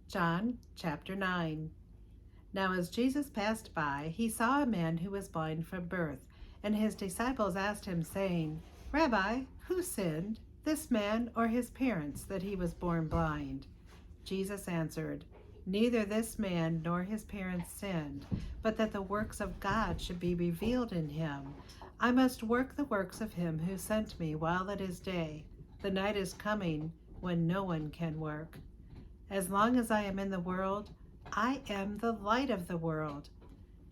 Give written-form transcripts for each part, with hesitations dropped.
John chapter 9. Now as Jesus passed by, he saw a man who was blind from birth, and his disciples asked him, saying, Rabbi, who sinned, this man or his parents, that he was born blind? Jesus answered, Neither this man nor his parents sinned, but that the works of God should be revealed in him. I must work the works of him who sent me while it is day. The night is coming when no one can work. As long as I am in the world, I am the light of the world.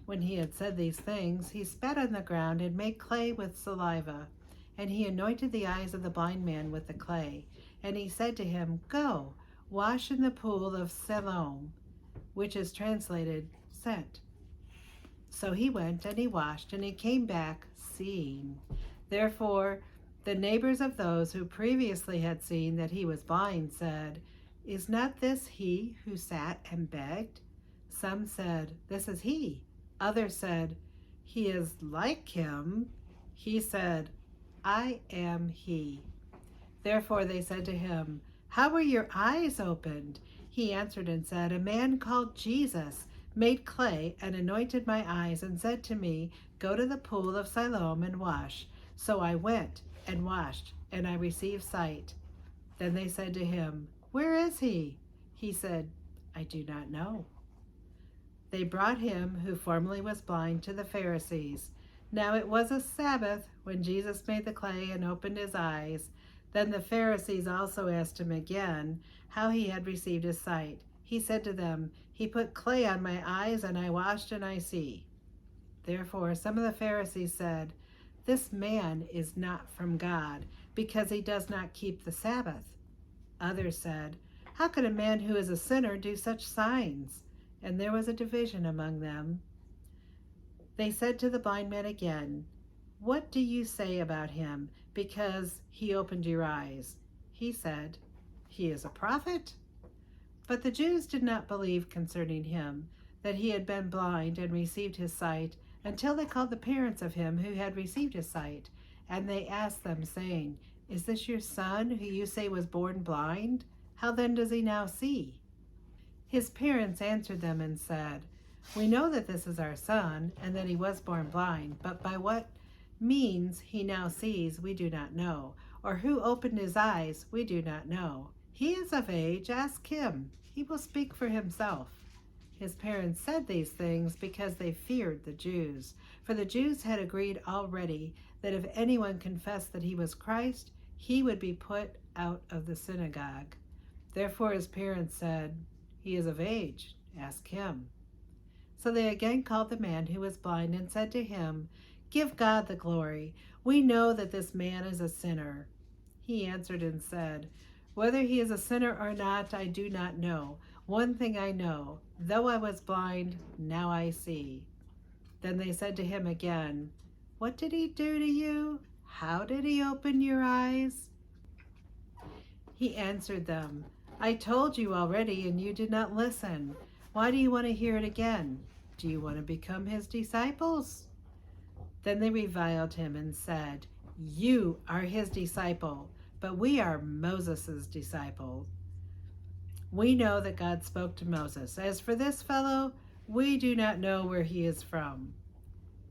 When he had said these things, he spat on the ground and made clay with saliva. And he anointed the eyes of the blind man with the clay. And he said to him, Go, wash in the pool of Siloam, which is translated sent. So he went and he washed, and he came back seeing. Therefore, the neighbors of those who previously had seen that he was blind said, Is not this he who sat and begged? Some said, This is he. Others said, He is like him. He said, I am he. Therefore they said to him, How were your eyes opened? He answered and said, A man called Jesus made clay and anointed my eyes and said to me, Go to the pool of Siloam and wash. So I went and washed, and I received sight. Then they said to him, Where is he? He said, I do not know. They brought him who formerly was blind to the Pharisees. Now it was a Sabbath when Jesus made the clay and opened his eyes. Then the Pharisees also asked him again how he had received his sight. He said to them, He put clay on my eyes, and I washed, and I see. Therefore some of the Pharisees said, This man is not from God, because he does not keep the Sabbath. Others said, How can a man who is a sinner do such signs? And there was a division among them. They said to the blind man again, What do you say about him, because he opened your eyes? He said, He is a prophet. But the Jews did not believe concerning him, that he had been blind and received his sight, until they called the parents of him who had received his sight. And they asked them, saying, Is this your son, who you say was born blind? How then does he now see? His parents answered them and said, We know that this is our son, and that he was born blind, but by what means he now sees we do not know, or who opened his eyes we do not know. He is of age, ask him. He will speak for himself. His parents said these things because they feared the Jews, for the Jews had agreed already that if anyone confessed that he was Christ, he would be put out of the synagogue. Therefore his parents said, He is of age, ask him. So they again called the man who was blind and said to him, Give God the glory. We know that this man is a sinner. He answered and said, Whether he is a sinner or not, I do not know. One thing I know, though I was blind, now I see. Then they said to him again, What did he do to you? How did he open your eyes? He answered them, I told you already, and you did not listen. Why do you want to hear it again? Do you want to become his disciples? Then they reviled him and said, You are his disciple, but we are Moses' disciples. We know that God spoke to Moses. As for this fellow, we do not know where he is from.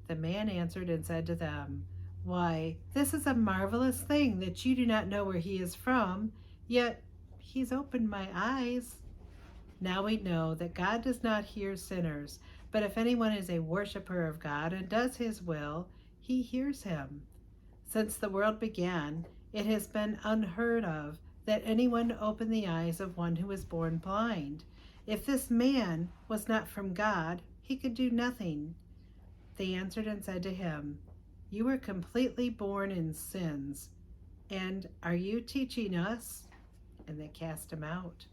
The man answered and said to them, Why, this is a marvelous thing that you do not know where he is from, yet he's opened my eyes. Now we know that God does not hear sinners, but if anyone is a worshiper of God and does his will, he hears him. Since the world began, it has been unheard of that anyone opened the eyes of one who was born blind. If this man was not from God, he could do nothing. They answered and said to him, You were completely born in sins, and are you teaching us? And they cast him out.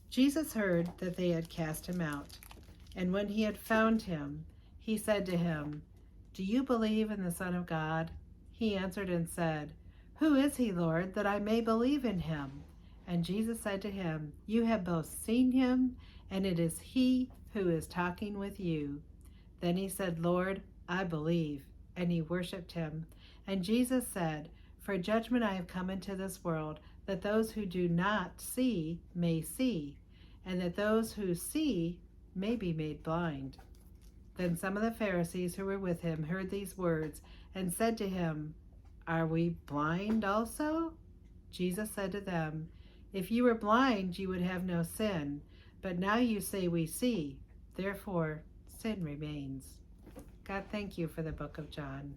Jesus heard that they had cast him out, and when he had found him, he said to him, Do you believe in the Son of God? He answered and said, Who is he, Lord, that I may believe in him? And Jesus said to him, You have both seen him, and it is he who is talking with you. Then he said, Lord, I believe. And he worshipped him. And Jesus said, For judgment I have come into this world, that those who do not see may see, and that those who see may be made blind. Then some of the Pharisees who were with him heard these words and said to him, Are we blind also? Jesus said to them, If you were blind, you would have no sin. But now you say we see. Therefore, sin remains. God, thank you for the book of John.